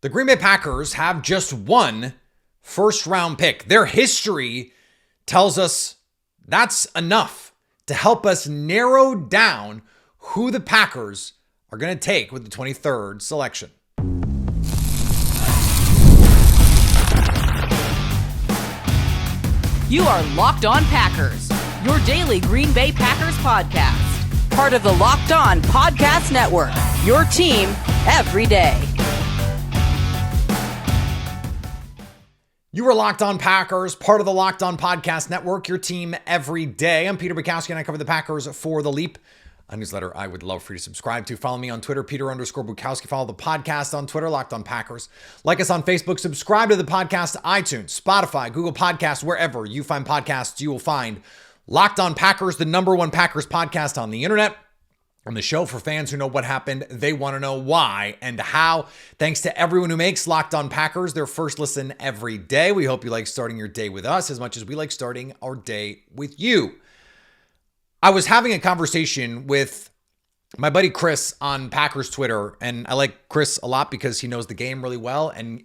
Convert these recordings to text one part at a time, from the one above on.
The Green Bay Packers have just one first-round pick. Their history tells us that's enough to help us narrow down who the Packers are going to take with the 23rd selection. You are Locked On Packers, your daily Green Bay Packers podcast. Part of the Locked On Podcast Network, your team every day. You are Locked On Packers, part of the Locked On Podcast Network, your team every day. I'm Peter Bukowski, and I cover the Packers for The Leap, a newsletter I would love for you to subscribe to. Follow me on Twitter, Peter_Bukowski. Follow the podcast on Twitter, Locked On Packers. Like us on Facebook. Subscribe to the podcast, iTunes, Spotify, Google Podcasts, wherever you find podcasts, you will find Locked On Packers, the number one Packers podcast on the internet. On the show for fans who know what happened, they want to know why and how. Thanks to everyone who makes Locked On Packers their first listen every day. We hope you like starting your day with us as much as we like starting our day with you. I was having a conversation with my buddy Chris on Packers Twitter, and I like Chris a lot because he knows the game really well and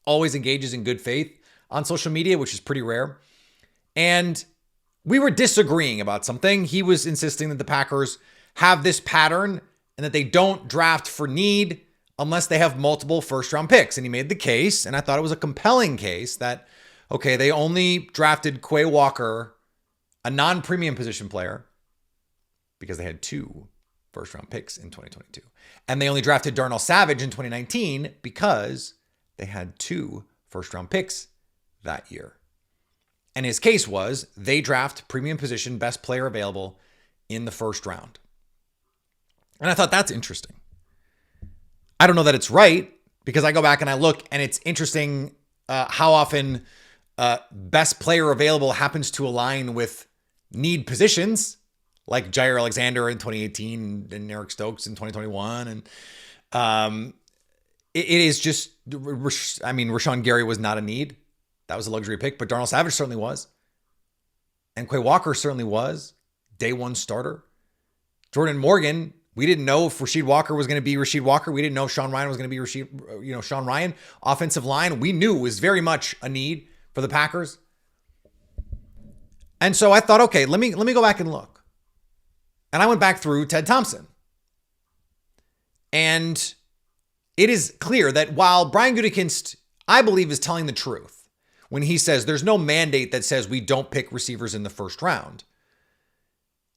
always engages in good faith on social media, which is pretty rare. And we were disagreeing about something. He was insisting that the Packers have this pattern and that they don't draft for need unless they have multiple first-round picks. And he made the case, and I thought it was a compelling case, that, okay, they only drafted Quay Walker, a non-premium position player, because they had two first-round picks in 2022. And they only drafted Darnell Savage in 2019 because they had two first-round picks that year. And his case was they draft premium position, best player available in the first round. And I thought that's interesting. I don't know that it's right because I go back and I look, and it's interesting how often best player available happens to align with need positions, like Jair Alexander in 2018 and Eric Stokes in 2021. And it is just, I mean, Rashawn Gary was not a need. That was a luxury pick, but Darnell Savage certainly was. And Quay Walker certainly was. Day one starter. Jordan Morgan, we didn't know if Rasheed Walker was going to be Rasheed Walker. We didn't know if Sean Ryan was going to be Sean Ryan. Offensive line, we knew was very much a need for the Packers. And so I thought, okay, let me go back and look. And I went back through Ted Thompson. And it is clear that while Brian Gutekunst, I believe, is telling the truth when he says there's no mandate that says we don't pick receivers in the first round,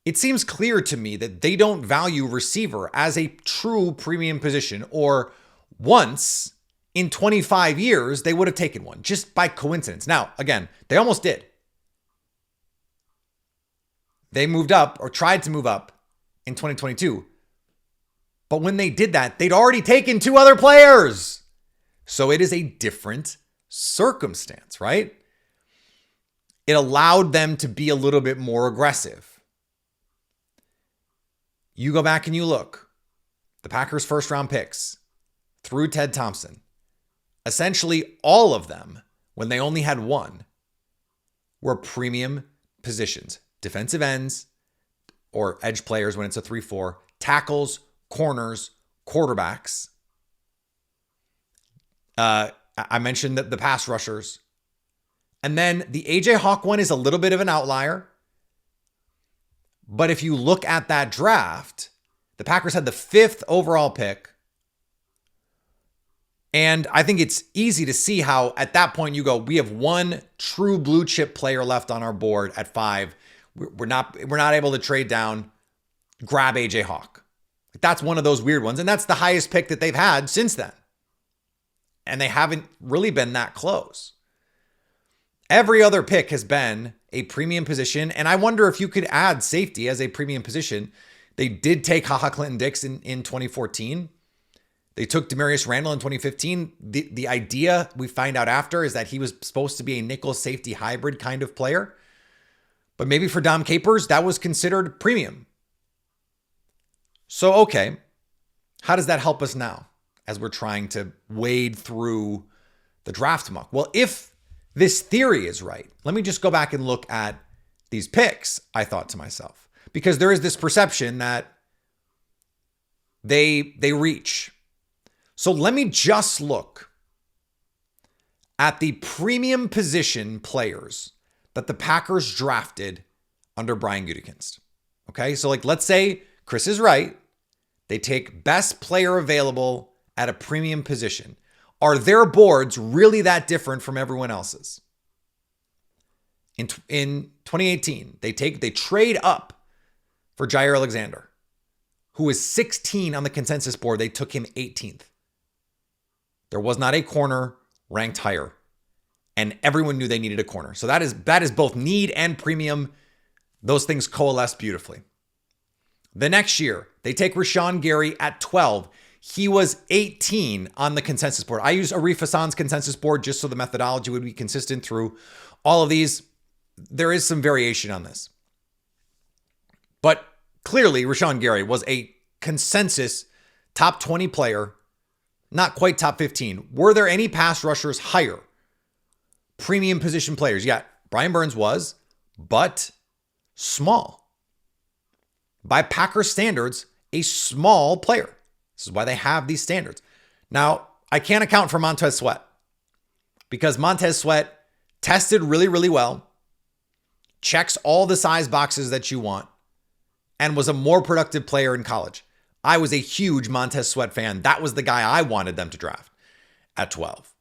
it seems clear to me that they don't value receiver as a true premium position, or once in 25 years, they would have taken one just by coincidence. Now, again, they almost did. They moved up, or tried to move up, in 2022. But when they did that, they'd already taken two other players. So it is a different circumstance, right? It allowed them to be a little bit more aggressive. You go back and you look, the Packers' first round picks through Ted Thompson, essentially all of them, when they only had one, were premium positions. Defensive ends or edge players when it's a 3-4, tackles, corners, quarterbacks. I mentioned the pass rushers. And then the AJ Hawk one is a little bit of an outlier. But if you look at that draft, the Packers had the 5th overall pick. And I think it's easy to see how at that point you go, we have one true blue chip player left on our board at 5. We're not able to trade down, grab AJ Hawk. That's one of those weird ones. And that's the highest pick that they've had since then. And they haven't really been that close. Every other pick has been a premium position. And I wonder if you could add safety as a premium position. They did take HaHa Clinton-Dix in 2014. They took Demarius Randall in 2015. The idea we find out after is that he was supposed to be a nickel safety hybrid kind of player. But maybe for Dom Capers, that was considered premium. So, okay, how does that help us now as we're trying to wade through the draft muck? Well, if this theory is right, let me just go back and look at these picks, I thought to myself, because there is this perception that they reach. So let me just look at the premium position players that the Packers drafted under Brian Gutekunst. Okay, so like let's say Chris is right. They take best player available at a premium position. Are their boards really that different from everyone else's? In 2018, they trade up for Jair Alexander, who is 16 on the consensus board. They took him 18th. There was not a corner ranked higher, and everyone knew they needed a corner. So that is both need and premium. Those things coalesce beautifully. The next year, they take Rashawn Gary at 12. He was 18 on the consensus board. I use Arif Hassan's consensus board just so the methodology would be consistent through all of these. There is some variation on this. But clearly, Rashawn Gary was a consensus top 20 player, not quite top 15. Were there any pass rushers higher? Premium position players? Yeah, Brian Burns was, but small. By Packer standards, a small player. This is why they have these standards. Now, I can't account for Montez Sweat because Montez Sweat tested really, really well, checks all the size boxes that you want, and was a more productive player in college. I was a huge Montez Sweat fan. That was the guy I wanted them to draft at 12.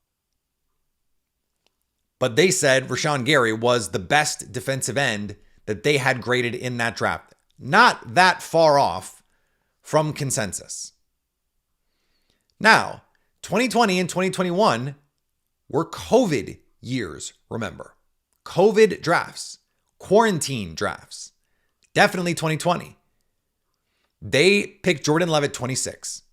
But they said Rashawn Gary was the best defensive end that they had graded in that draft. Not that far off from consensus. Now, 2020 and 2021 were COVID years, remember. COVID drafts, quarantine drafts. Definitely 2020. They picked Jordan Love at 26.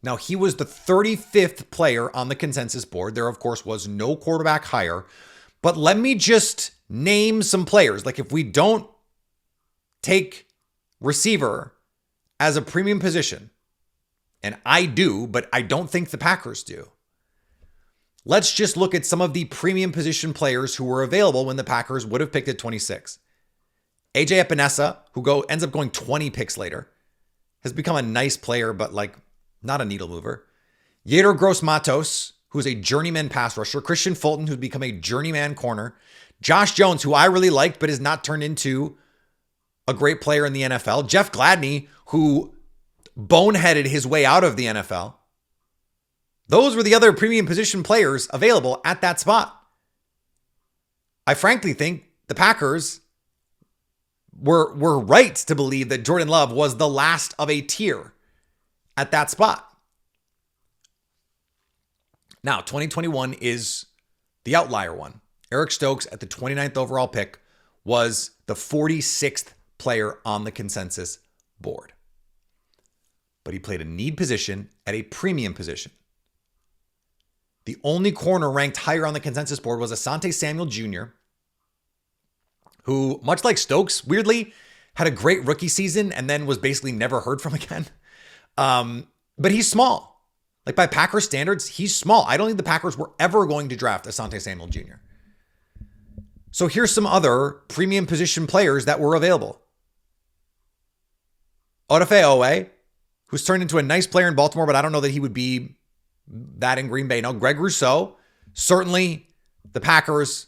Now, he was the 35th player on the consensus board. There, of course, was no quarterback higher. But let me just name some players. Like if we don't take receiver as a premium position, and I do, but I don't think the Packers do. Let's just look at some of the premium position players who were available when the Packers would have picked at 26. AJ Epinesa, who ends up going 20 picks later, has become a nice player, but like not a needle mover. Yetur Gross-Matos, who's a journeyman pass rusher. Christian Fulton, who's become a journeyman corner. Josh Jones, who I really liked, but has not turned into a great player in the NFL. Jeff Gladney, who boneheaded his way out of the NFL. Those were the other premium position players available at that spot. I frankly think the Packers were right to believe that Jordan Love was the last of a tier at that spot. Now, 2021 is the outlier one. Eric Stokes at the 29th overall pick was the 46th player on the consensus board. But he played a need position at a premium position. The only corner ranked higher on the consensus board was Asante Samuel Jr., who, much like Stokes, weirdly, had a great rookie season and then was basically never heard from again. But he's small. Like by Packers standards, he's small. I don't think the Packers were ever going to draft Asante Samuel Jr. So here's some other premium position players that were available. Odafe Owe, who's turned into a nice player in Baltimore, but I don't know that he would be that in Green Bay. No, Greg Rousseau, certainly the Packers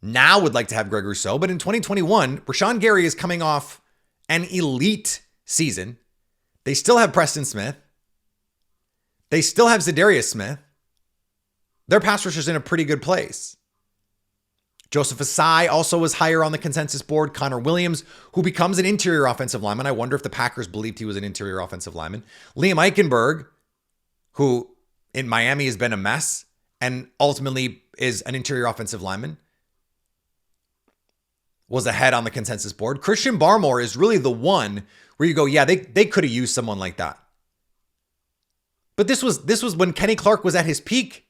now would like to have Greg Rousseau, but in 2021, Rashawn Gary is coming off an elite season. They still have Preston Smith. They still have Zadarius Smith. Their pass rusher's in a pretty good place. Joseph Asai also was higher on the consensus board. Connor Williams, who becomes an interior offensive lineman. I wonder if the Packers believed he was an interior offensive lineman. Liam Eichenberg, who in Miami has been a mess and ultimately is an interior offensive lineman, was ahead on the consensus board. Christian Barmore is really the one where you go, yeah, they could have used someone like that. But this was when Kenny Clark was at his peak.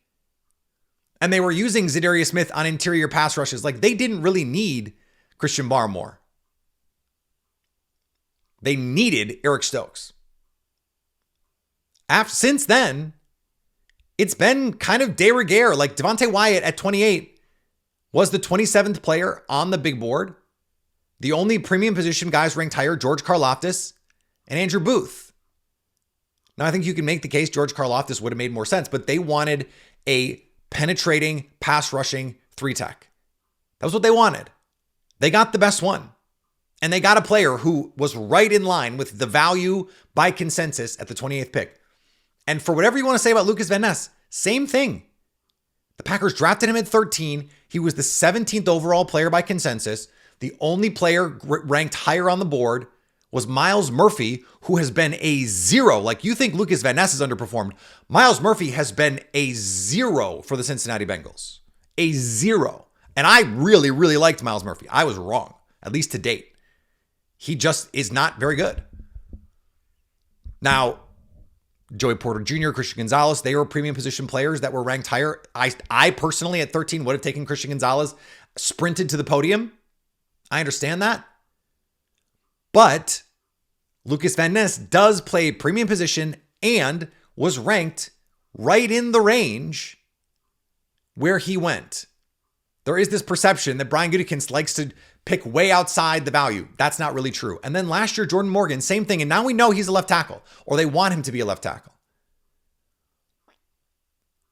And they were using Zadarius Smith on interior pass rushes. Like they didn't really need Christian Barmore. They needed Eric Stokes. Since then, it's been kind of de rigueur. Like Devontae Wyatt at 28 was the 27th player on the big board. The only premium position guys ranked higher, George Karlaftis and Andrew Booth. Now, I think you can make the case George Karlaftis would have made more sense, but they wanted a penetrating, pass rushing 3-tech. That was what they wanted. They got the best one. And they got a player who was right in line with the value by consensus at the 28th pick. And for whatever you want to say about Lucas Van Ness, same thing. The Packers drafted him at 13. He was the 17th overall player by consensus. The only player ranked higher on the board was Myles Murphy, who has been a 0. Like, you think Lucas Van Ness has underperformed. Myles Murphy has been a 0 for the Cincinnati Bengals. A 0. And I really, really liked Myles Murphy. I was wrong, at least to date. He just is not very good. Now, Joey Porter Jr., Christian Gonzalez, they were premium position players that were ranked higher. I personally at 13 would have taken Christian Gonzalez, sprinted to the podium. I understand that. But Lucas Van Ness does play premium position and was ranked right in the range where he went. There is this perception that Brian Gutekunst likes to pick way outside the value. That's not really true. And then last year, Jordan Morgan, same thing. And now we know he's a left tackle, or they want him to be a left tackle.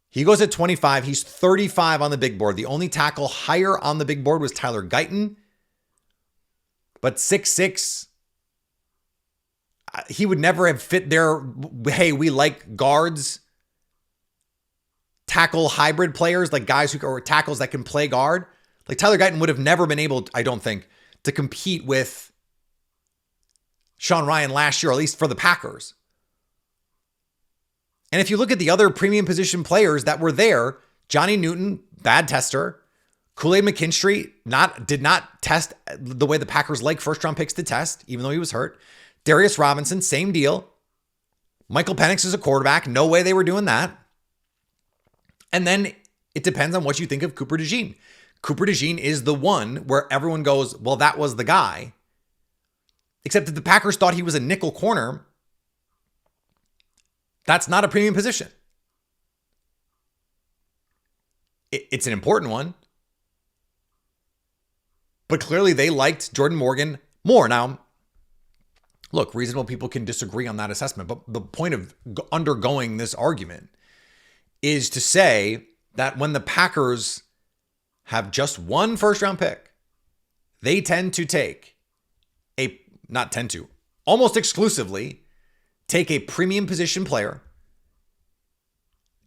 He goes at 25. He's 35 on the big board. The only tackle higher on the big board was Tyler Guyton. But 6'6", he would never have fit there. Hey, we like guards, tackle hybrid players, like guys who or tackles that can play guard. Like Tyler Guyton would have never been able, I don't think, to compete with Sean Ryan last year, at least for the Packers. And if you look at the other premium position players that were there, Johnny Newton, bad tester. Kool-Aid McKinstry did not test the way the Packers like first-round picks to test, even though he was hurt. Darius Robinson, same deal. Michael Penix is a quarterback. No way they were doing that. And then it depends on what you think of Cooper DeJean. Cooper DeJean is the one where everyone goes, well, that was the guy. Except that the Packers thought he was a nickel corner. That's not a premium position. It's an important one. But clearly they liked Jordan Morgan more. Now, look, reasonable people can disagree on that assessment. But the point of undergoing this argument is to say that when the Packers have just one first-round pick, they tend to take almost exclusively take a premium position player,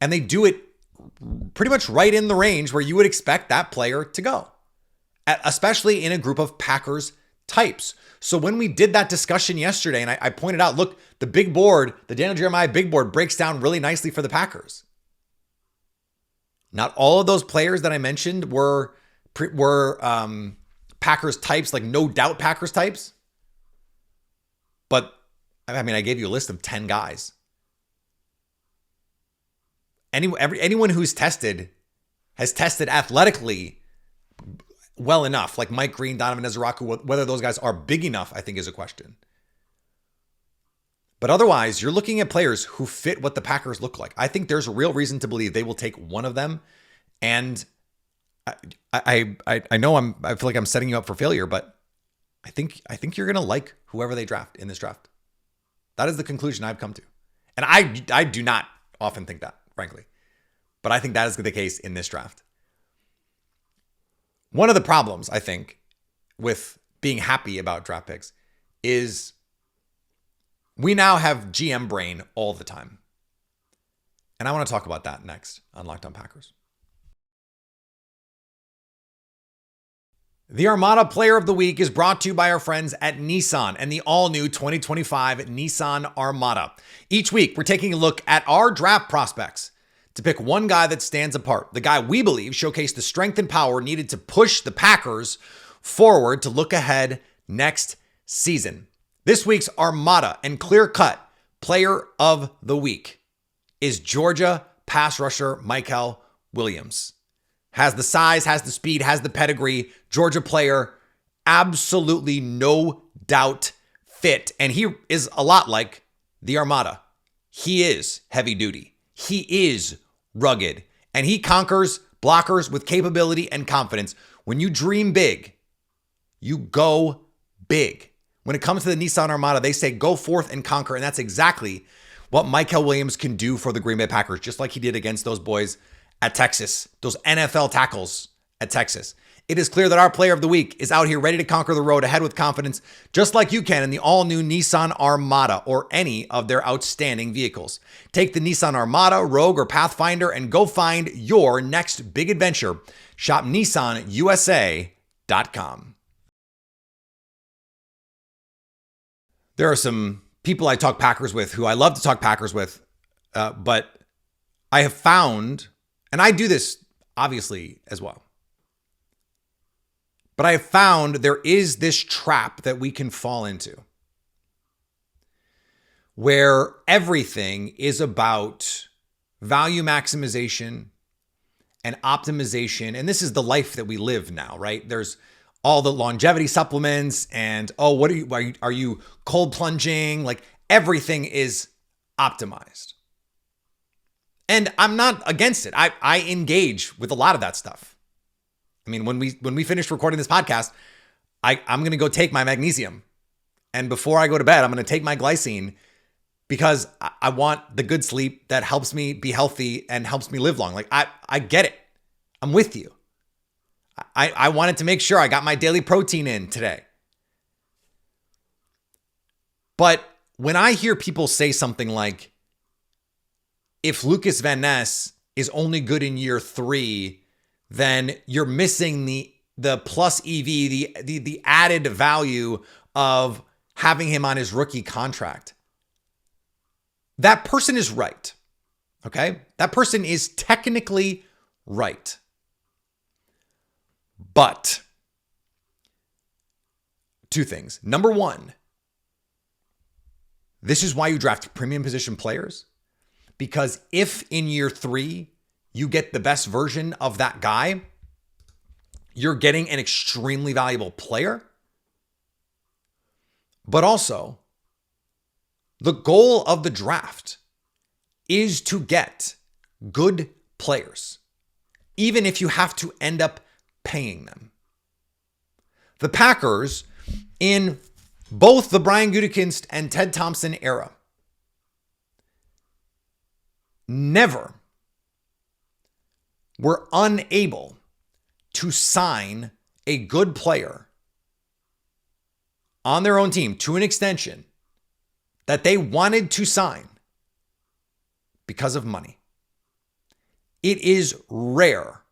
and they do it pretty much right in the range where you would expect that player to go, especially in a group of Packers types. So when we did that discussion yesterday, and I pointed out, look, the big board, the Daniel Jeremiah big board breaks down really nicely for the Packers. Not all of those players that I mentioned were Packers types, like no doubt Packers types. But I mean, I gave you a list of 10 guys. Anyone who's tested has tested athletically well enough, like Mike Green, Donovan Ezeraku. Whether those guys are big enough, I think, is a question. But otherwise, you're looking at players who fit what the Packers look like. I think there's a real reason to believe they will take one of them. And I know I feel like I'm setting you up for failure, but I think you're going to like whoever they draft in this draft. That is the conclusion I've come to. And I do not often think that, frankly. But I think that is the case in this draft. One of the problems, I think, with being happy about draft picks is we now have GM brain all the time. And I want to talk about that next on Locked On Packers. The Armada Player of the Week is brought to you by our friends at Nissan and the all-new 2025 Nissan Armada. Each week, we're taking a look at our draft prospects to pick one guy that stands apart, the guy we believe showcased the strength and power needed to push the Packers forward to look ahead next season. This week's Armada and clear-cut Player of the Week is Georgia pass rusher Michael Williams. Has the size, has the speed, has the pedigree. Georgia player, absolutely no doubt fit. And he is a lot like the Armada. He is heavy duty. He is rugged. And he conquers blockers with capability and confidence. When you dream big, you go big. When it comes to the Nissan Armada, they say go forth and conquer. And that's exactly what Michael Williams can do for the Green Bay Packers, just like he did against those boys at Texas, those NFL tackles at Texas. It is clear that our player of the week is out here ready to conquer the road ahead with confidence, just like you can in the all-new Nissan Armada or any of their outstanding vehicles. Take the Nissan Armada, Rogue, or Pathfinder and go find your next big adventure. Shop NissanUSA.com. There are some people I talk Packers with who I love to talk Packers with, but I have found, and I do this obviously as well, but I have found there is this trap that we can fall into where everything is about value maximization and optimization. And this is the life that we live now, right? There's all the longevity supplements and, oh, what are you cold plunging? Like everything is optimized. And I'm not against it. I engage with a lot of that stuff. I mean, when we finish recording this podcast, I'm going to go take my magnesium. And before I go to bed, I'm going to take my glycine because I want the good sleep that helps me be healthy and helps me live long. Like I get it. I'm with you. I wanted to make sure I got my daily protein in today. But when I hear people say something like, if Lucas Van Ness is only good in year 3, then you're missing the plus EV, the added value of having him on his rookie contract. That person is right. Okay? That person is technically right. But two things. Number one, this is why you draft premium position players. Because if in year 3 you get the best version of that guy, you're getting an extremely valuable player. But also, the goal of the draft is to get good players, even if you have to end up paying them. The Packers, in both the Brian Gutekunst and Ted Thompson era, never were unable to sign a good player on their own team to an extension that they wanted to sign because of money. It is rare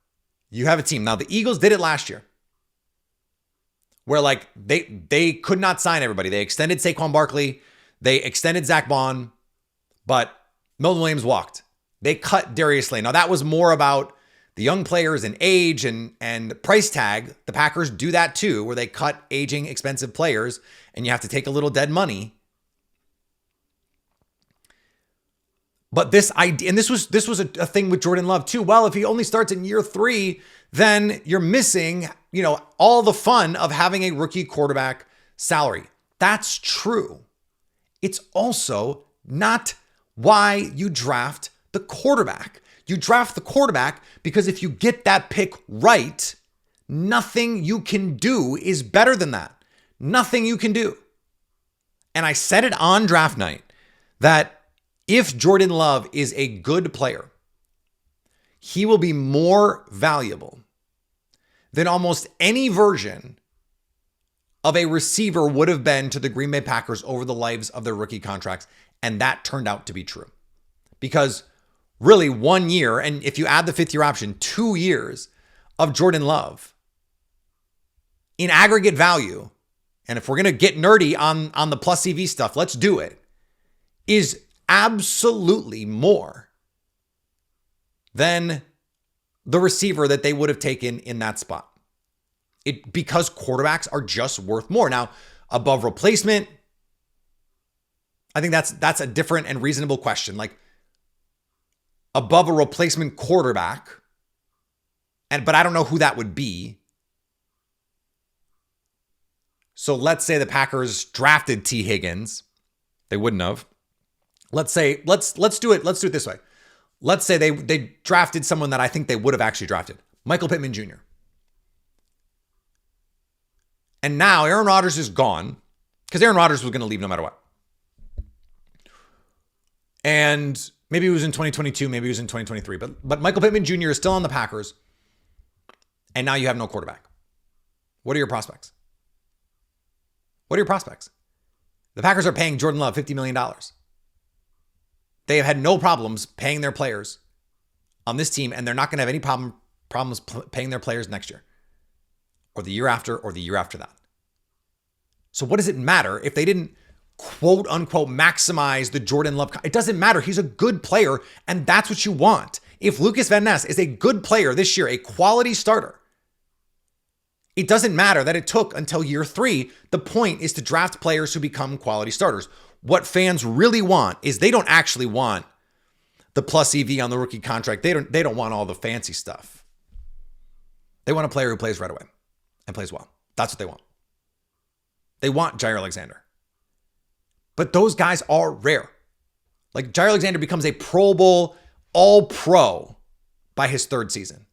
you have a team. Now, the Eagles did it last year where like they could not sign everybody. They extended Saquon Barkley. They extended Zach Bond, but Milton Williams walked. They cut Darius Slay. Now, that was more about the young players and age and price tag. The Packers do that too, where they cut aging, expensive players, and you have to take a little dead money. But this idea, and this was a thing with Jordan Love too. Well, if he only starts in year 3, then you're missing, all the fun of having a rookie quarterback salary. That's true. It's also not why you draft the quarterback. You draft the quarterback because if you get that pick right, nothing you can do is better than that. Nothing you can do. And I said it on draft night that if Jordan Love is a good player, he will be more valuable than almost any version of a receiver would have been to the Green Bay Packers over the lives of their rookie contracts. And that turned out to be true. Because really 1 year, and if you add the 5th year option, 2 years of Jordan Love in aggregate value, and if we're going to get nerdy on the plus CV stuff, let's do it, is absolutely more than the receiver that they would have taken in that spot. Because quarterbacks are just worth more. Now, above replacement, I think that's a different and reasonable question. Like above a replacement quarterback, but I don't know who that would be. So let's say the Packers drafted T. Higgins. They wouldn't have. Let's do it this way. Let's say they drafted someone that I think they would have actually drafted. Michael Pittman Jr. And now Aaron Rodgers is gone because Aaron Rodgers was going to leave no matter what. And Maybe it was in 2022, maybe it was in 2023, but Michael Pittman Jr. is still on the Packers, and now you have no quarterback. What are your prospects? What are your prospects? The Packers are paying Jordan Love $50 million. They have had no problems paying their players on this team, and they're not going to have any problems paying their players next year or the year after or the year after that. So what does it matter if they didn't quote unquote maximize the Jordan Love? It doesn't matter. He's a good player, and that's what you want. If Lucas Van Ness is a good player this year, a quality starter, it doesn't matter that it took until year 3. The point is to draft players who become quality starters. What fans really want is they don't actually want the plus EV on the rookie contract. They don't want all the fancy stuff. They want a player who plays right away and plays well. That's what they want. They want Jair Alexander. But those guys are rare. Like Jair Alexander becomes a Pro Bowl All-Pro by his 3rd season.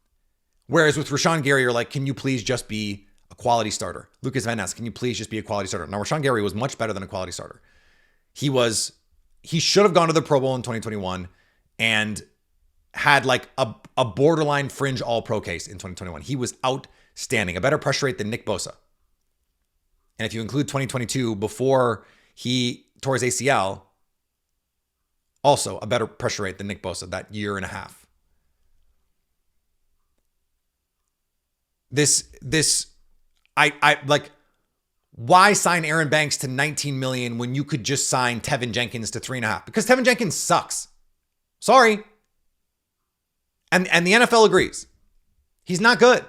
Whereas with Rashawn Gary, you're like, can you please just be a quality starter? Lucas Van Ness, can you please just be a quality starter? Now, Rashawn Gary was much better than a quality starter. He should have gone to the Pro Bowl in 2021 and had like a borderline fringe All-Pro case in 2021. He was outstanding, a better pressure rate than Nick Bosa. And if you include 2022 before he tore his ACL, also a better pressure rate than Nick Bosa that year and a half. I like, why sign Aaron Banks to $19 million when you could just sign Tevin Jenkins to $3.5 million? Because Tevin Jenkins sucks. Sorry. And the NFL agrees. He's not good.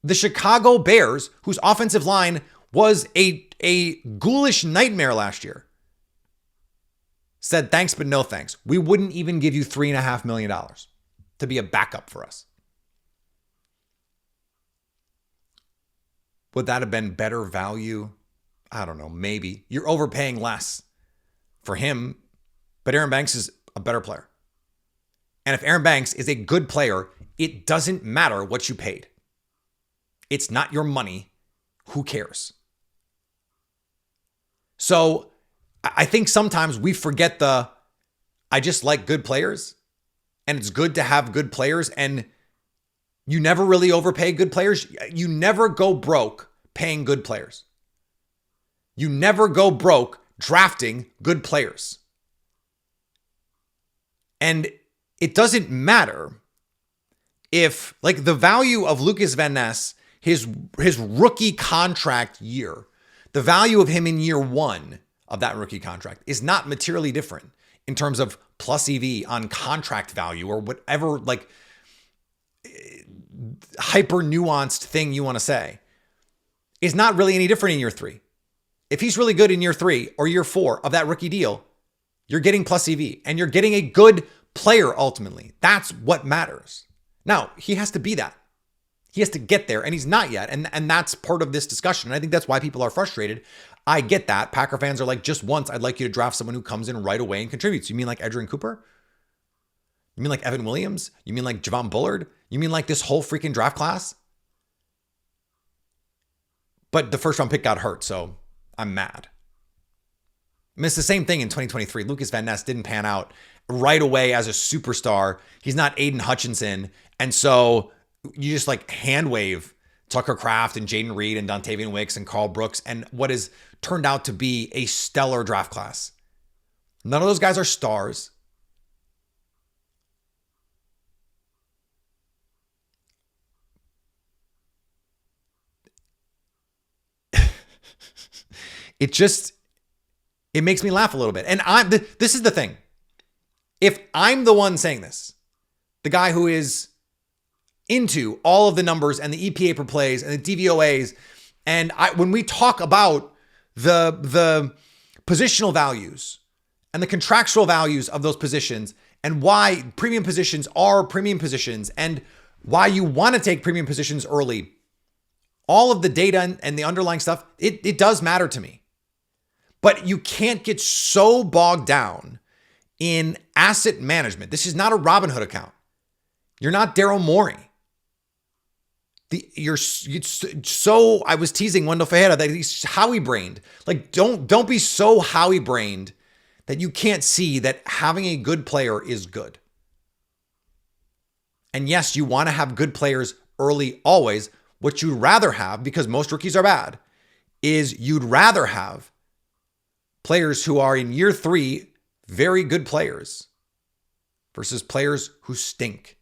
The Chicago Bears, whose offensive line was a ghoulish nightmare last year, said thanks, but no thanks. We wouldn't even give you $3.5 million to be a backup for us. Would that have been better value? I don't know. Maybe. You're overpaying less for him, but Aaron Banks is a better player. And if Aaron Banks is a good player, it doesn't matter what you paid. It's not your money. Who cares? So I think sometimes we forget I just like good players, and it's good to have good players, and you never really overpay good players. You never go broke paying good players. You never go broke drafting good players. And it doesn't matter if, like, the value of Lucas Van Ness, his rookie contract year, the value of him in year 1 of that rookie contract is not materially different in terms of plus EV on contract value or whatever, like, hyper nuanced thing you want to say, is not really any different in year 3. If he's really good in year 3 or year 4 of that rookie deal, you're getting plus EV and you're getting a good player ultimately. That's what matters. Now, he has to be that. He has to get there, and he's not yet. And that's part of this discussion. And I think that's why people are frustrated. I get that. Packer fans are like, just once, I'd like you to draft someone who comes in right away and contributes. You mean like Edgerrin Cooper? You mean like Evan Williams? You mean like Javon Bullard? You mean like this whole freaking draft class? But the first round pick got hurt, so I'm mad. I mean, it's the same thing in 2023. Lucas Van Ness didn't pan out right away as a superstar. He's not Aiden Hutchinson. And so you just like hand wave Tucker Kraft and Jaden Reed and Dontavian Wicks and Carl Brooks and what has turned out to be a stellar draft class. None of those guys are stars. It makes me laugh a little bit. And this is the thing. If I'm the one saying this, the guy who is into all of the numbers and the EPA per plays and the DVOAs, and when we talk about the positional values and the contractual values of those positions and why premium positions are premium positions and why you want to take premium positions early, all of the data and the underlying stuff, it does matter to me. But you can't get so bogged down in asset management. This is not a Robinhood account. You're not Daryl Morey. I was teasing Wendell Fajeda that he's Howie brained. Like, don't be so Howie brained that you can't see that having a good player is good. And yes, you want to have good players early always. What you'd rather have, because most rookies are bad, is you'd rather have players who are in year 3 very good players versus players who stink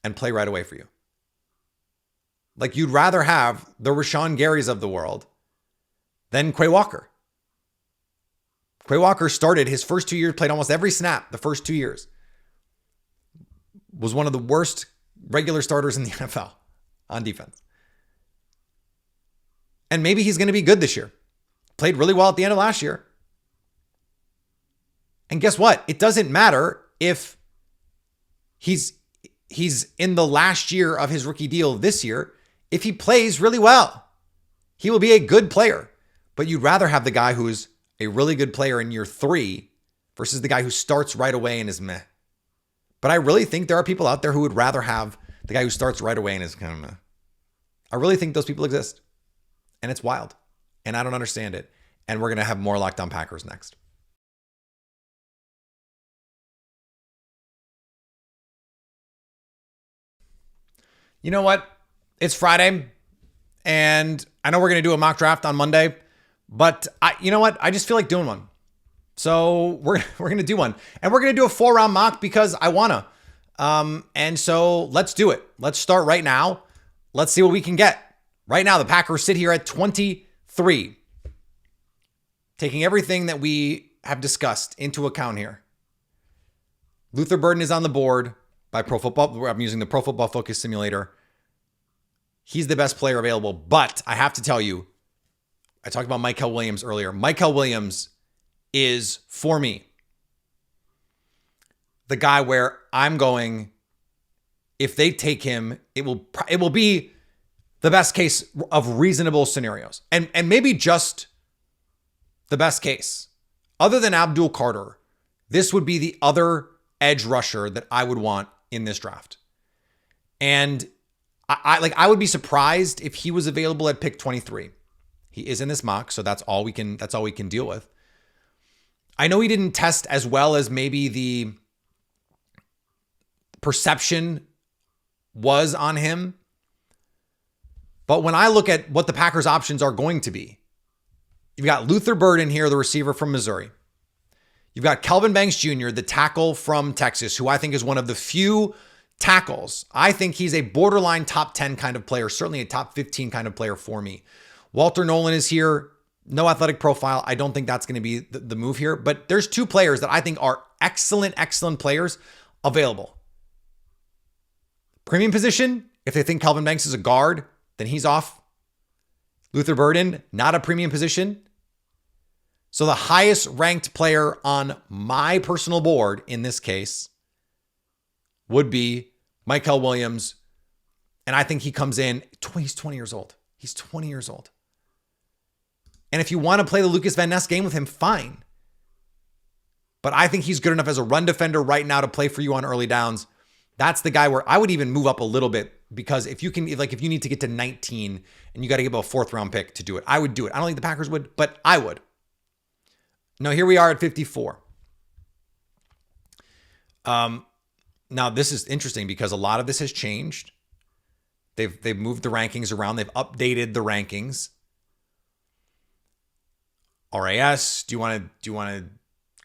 and play right away for you. Like, you'd rather have the Rashawn Garys of the world than Quay Walker. Quay Walker started his first 2 years, played almost every snap the first 2 years. Was one of the worst regular starters in the NFL on defense. And maybe he's going to be good this year. Played really well at the end of last year. And guess what? It doesn't matter if he's in the last year of his rookie deal this year. If he plays really well, he will be a good player. But you'd rather have the guy who's a really good player in year 3 versus the guy who starts right away and is meh. But I really think there are people out there who would rather have the guy who starts right away and is kind of meh. I really think those people exist. And it's wild. And I don't understand it. And we're going to have more Locked On Packers next. You know what? It's Friday. And I know we're going to do a mock draft on Monday. But you know what? I just feel like doing one. So we're going to do one. And we're going to do a 4-round mock because I want to. And so let's do it. Let's start right now. Let's see what we can get. Right now, the Packers sit here at 23. Taking everything that we have discussed into account here. Luther Burden is on the board by Pro Football. I'm using the Pro Football Focus Simulator. He's the best player available. But I have to tell you, I talked about Mykel Williams earlier. Mykel Williams is, for me, the guy where I'm going, if they take him, it will be the best case of reasonable scenarios. And maybe just the best case. Other than Abdul Carter, this would be the other edge rusher that I would want in this draft. And I would be surprised if he was available at pick 23. He is in this mock, so that's all we can deal with. I know he didn't test as well as maybe the perception was on him. But when I look at what the Packers' options are going to be, you've got Luther Burden here, the receiver from Missouri. You've got Kelvin Banks Jr., the tackle from Texas, who I think is one of the few tackles. I think he's a borderline top 10 kind of player, certainly a top 15 kind of player for me. Walter Nolan is here. No athletic profile. I don't think that's going to be the move here. But there's 2 players that I think are excellent players available. Premium position, if they think Kelvin Banks is a guard, then he's off. Luther Burden, not a premium position. So the highest ranked player on my personal board in this case would be Mykel Williams. And I think he comes in, he's 20 years old. He's 20 years old. And if you want to play the Lucas Van Ness game with him, fine. But I think he's good enough as a run defender right now to play for you on early downs. That's the guy where I would even move up a little bit, because if you need to get to 19 and you got to give a 4th round pick to do it, I would do it. I don't think the Packers would, but I would. No, here we are at 54. Now this is interesting because a lot of this has changed. They've moved the rankings around. They've updated the rankings. RAS, do you want to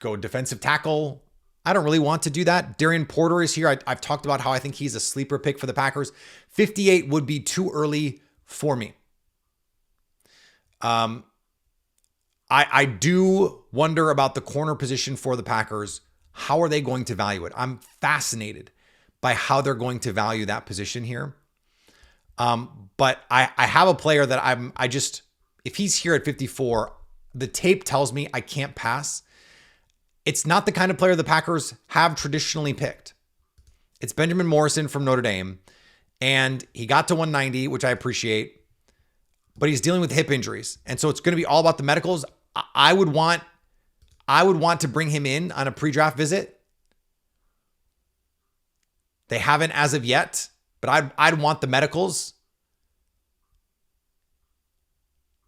go defensive tackle? I don't really want to do that. Darian Porter is here. I've talked about how I think he's a sleeper pick for the Packers. 58 would be too early for me. I do wonder about the corner position for the Packers. How are they going to value it? I'm fascinated by how they're going to value that position here. But I have a player that if he's here at 54, the tape tells me I can't pass. It's not the kind of player the Packers have traditionally picked. It's Benjamin Morrison from Notre Dame. And he got to 190, which I appreciate. But he's dealing with hip injuries. And so it's going to be all about the medicals. I would want to bring him in on a pre-draft visit. They haven't as of yet, but I'd want the medicals.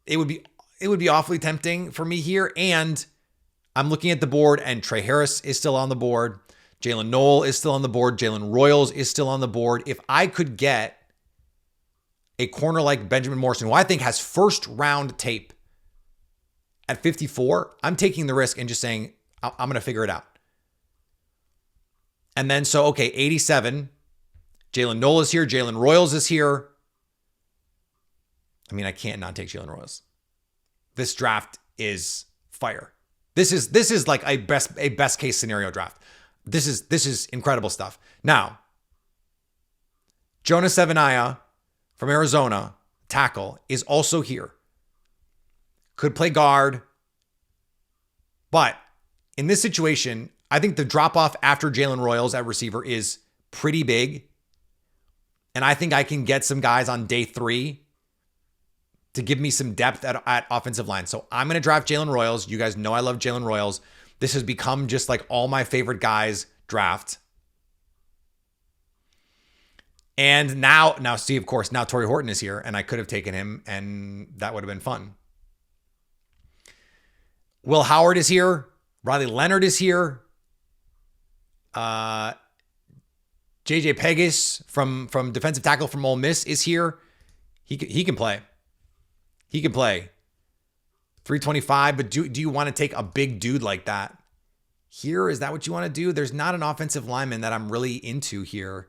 It would be awfully tempting for me here. And I'm looking at the board and Trey Harris is still on the board. Jalen Noel is still on the board. Jalen Royals is still on the board. If I could get a corner like Benjamin Morrison, who I think has first round tape at 54, I'm taking the risk and just saying, I'm going to figure it out. And then, so, okay, 87, Jalen Noel is here. Jalen Royals is here. I mean, I can't not take Jalen Royals. This draft is fire. This is like a best case scenario draft. This is incredible stuff. Now, Jonas Sevenaya from Arizona, tackle, is also here. Could play guard. But in this situation, I think the drop-off after Jalen Royals at receiver is pretty big. And I think I can get some guys on day 3 to give me some depth at offensive line. So I'm going to draft Jalen Royals. You guys know I love Jalen Royals. This has become just like all my favorite guys draft. And now see, of course, now Torrey Horton is here, and I could have taken him, and that would have been fun. Will Howard is here. Riley Leonard is here. JJ Pegas from defensive tackle from Ole Miss is here. He can play. He can play. 325, but do you want to take a big dude like that here? Is that what you want to do? There's not an offensive lineman that I'm really into here.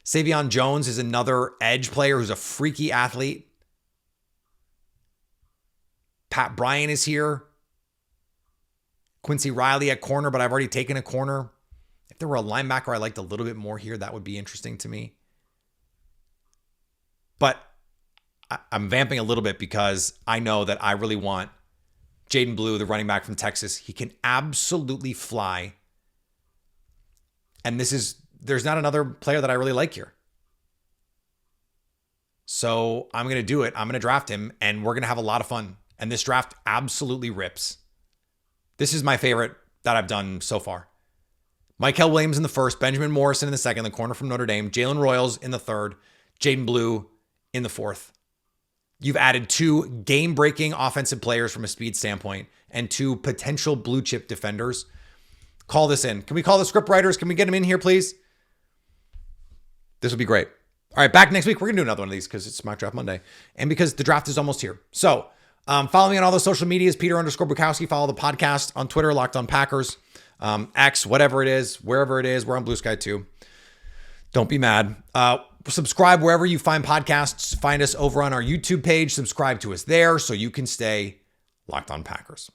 Savion Jones is another edge player who's a freaky athlete. Pat Bryan is here. Quincy Riley at corner, but I've already taken a corner. If there were a linebacker I liked a little bit more here, that would be interesting to me. But I'm vamping a little bit because I know that I really want Jaden Blue, the running back from Texas. He can absolutely fly. And there's not another player that I really like here. So I'm going to do it. I'm going to draft him, and we're going to have a lot of fun. And this draft absolutely rips. This is my favorite that I've done so far. Michael Williams in the first, Benjamin Morrison in the second, the corner from Notre Dame, Jalen Royals in the third, Jaden Blue in the fourth. You've added 2 game-breaking offensive players from a speed standpoint and 2 potential blue-chip defenders. Call this in. Can we call the script writers? Can we get them in here, please? This would be great. All right, back next week. We're going to do another one of these because it's Mock Draft Monday and because the draft is almost here. So follow me on all the social medias, Peter_Bukowski. Follow the podcast on Twitter, Locked On Packers, X, whatever it is, wherever it is. We're on Blue Sky too. Don't be mad. Subscribe wherever you find podcasts. Find us over on our YouTube page. Subscribe to us there so you can stay Locked On Packers.